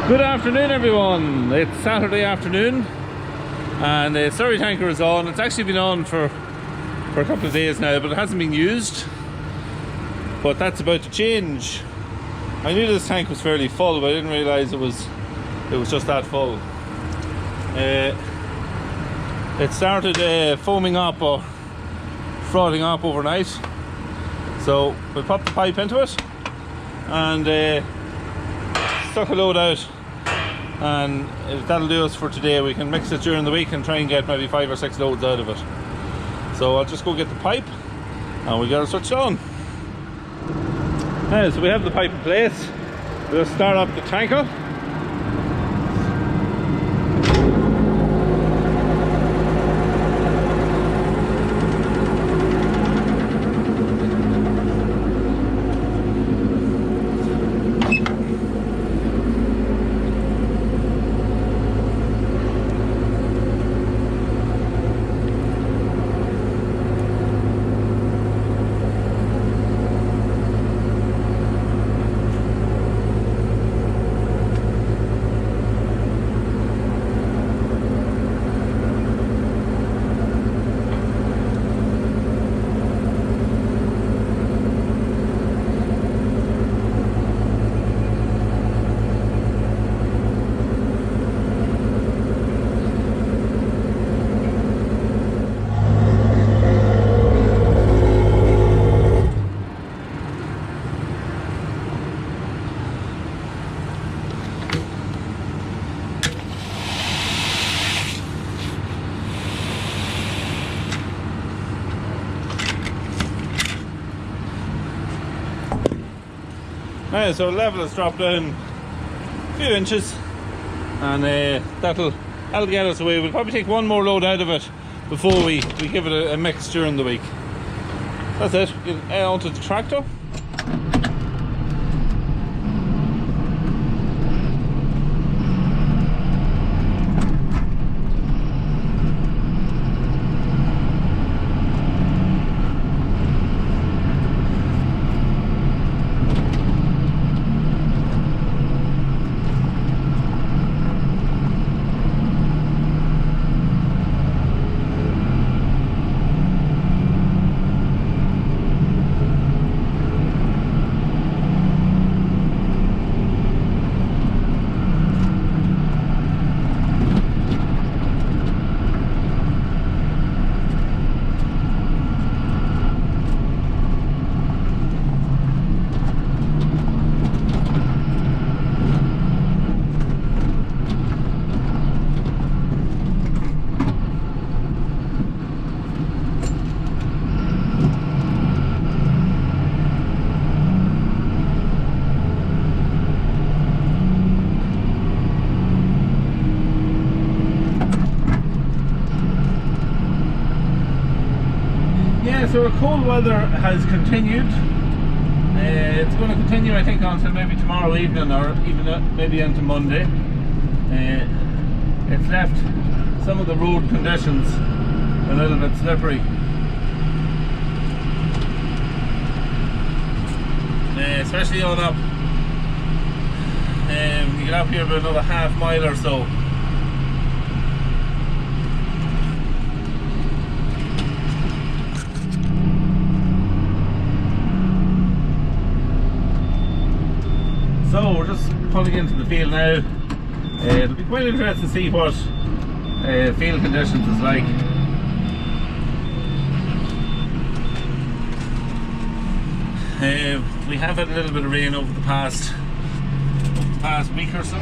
Good afternoon, everyone. It's Saturday afternoon and the Slurry tanker is on. It's actually been on for a couple of days now, but it hasn't been used. But that's about to change. I knew this tank was fairly full, but I didn't realise it was just that full. It started foaming up or frothing up overnight, so we popped the pipe into it and stuck a load out, and that'll do us for today. We can mix it during the week and try and get maybe 5 or 6 loads out of it. So I'll just go get the pipe and we got it switched on. So we have the pipe in place. We'll start up the tanker. So level has dropped down a few inches, and that'll get us away. We'll probably take one more load out of it before we give it a mix during the week. That's it. Get onto the tractor. So cold weather has continued. It's going to continue, I think, until maybe tomorrow evening, or even maybe into Monday. It's left some of the road conditions a little bit slippery. Especially on up. You get up here about another half mile or so. So we're just pulling into the field now. It'll be quite interesting to see what field conditions is like. We have had a little bit of rain over the past week or so.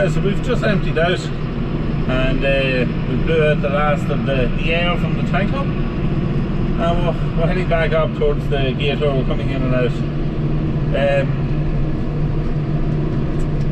Yeah, so we've just emptied out, and we blew out the last of the air from the tank up, and we're heading back up towards the gate where we're coming in and out.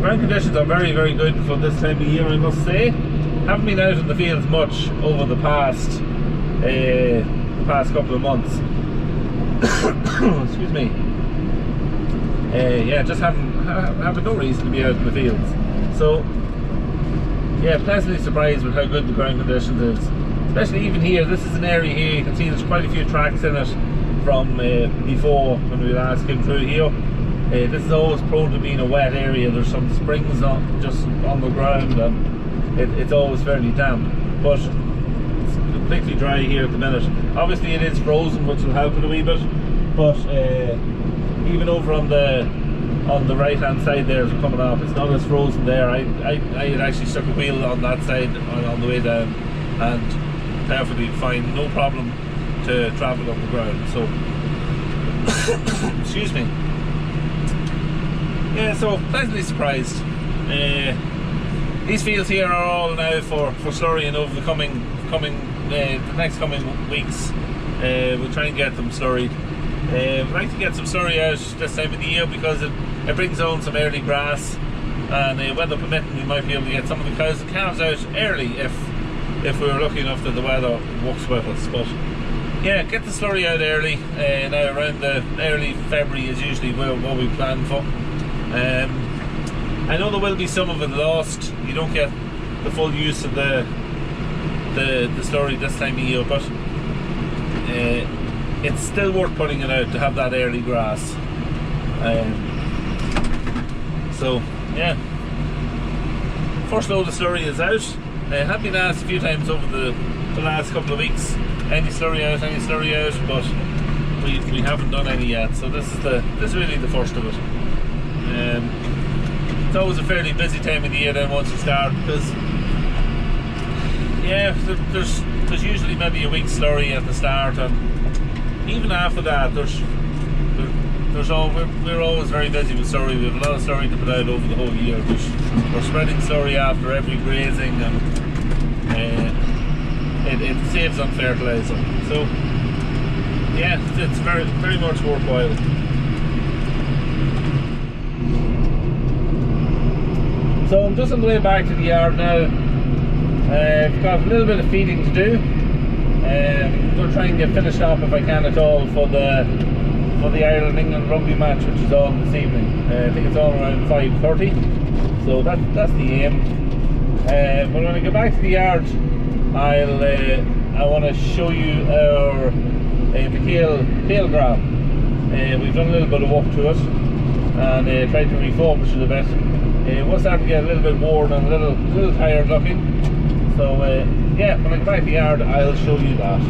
Ground conditions are very, very good for this time of year, I must say. Haven't been out in the fields much over the past couple of months. Excuse me. Yeah, just having no reason to be out in the fields. So yeah, pleasantly surprised with how good the ground conditions is. Especially even here, this is an area here, you can see there's quite a few tracks in it from before when we last came through here. This is always prone to being a wet area. There's some springs just on the ground, and it's always fairly damp. But it's completely dry here at the minute. Obviously it is frozen, which will help it a wee bit. But even over on the right hand side there, coming off, it's not as frozen there. I had actually stuck a wheel on that side on the way down, and perfectly fine, no problem to travel up the ground. So excuse me. Yeah, so pleasantly surprised. These fields here are all now for slurry, and over the next coming weeks we'll try and get them slurried. We'd like to get some slurry out this time of the year because it brings on some early grass, and weather permitting, we might be able to get some of the cows and calves out early if we were lucky enough that the weather works with us. But yeah, get the slurry out early. Now around the early February is usually what we plan for. I know there will be some of it lost. You don't get the full use of the slurry this time of year, but it's still worth putting it out to have that early grass. So yeah, first load of slurry is out. I have been asked a few times over the last couple of weeks, any slurry out, but we haven't done any yet. So this is really the first of it. It's always a fairly busy time of the year then once you start, because yeah, there's usually maybe a week's slurry at the start, and even after that we're always very busy with slurry. We have a lot of slurry to put out over the whole year. We're spreading slurry after every grazing, and it saves on fertilizer. So yeah, it's very, very much worthwhile. So I'm just on the way back to the yard now. I've got a little bit of feeding to do. I'm going to try and get finished up if I can at all for the Ireland-England rugby match, which is on this evening. I think it's on around 5:30. So that's the aim. But when I get back to the yard, I want to show you our Mchale Bale grab. We've done a little bit of work to it and tried to refurbish it a bit. We're starting to get a little bit worn and a little tired looking. So yeah, when I get back to the yard, I'll show you that.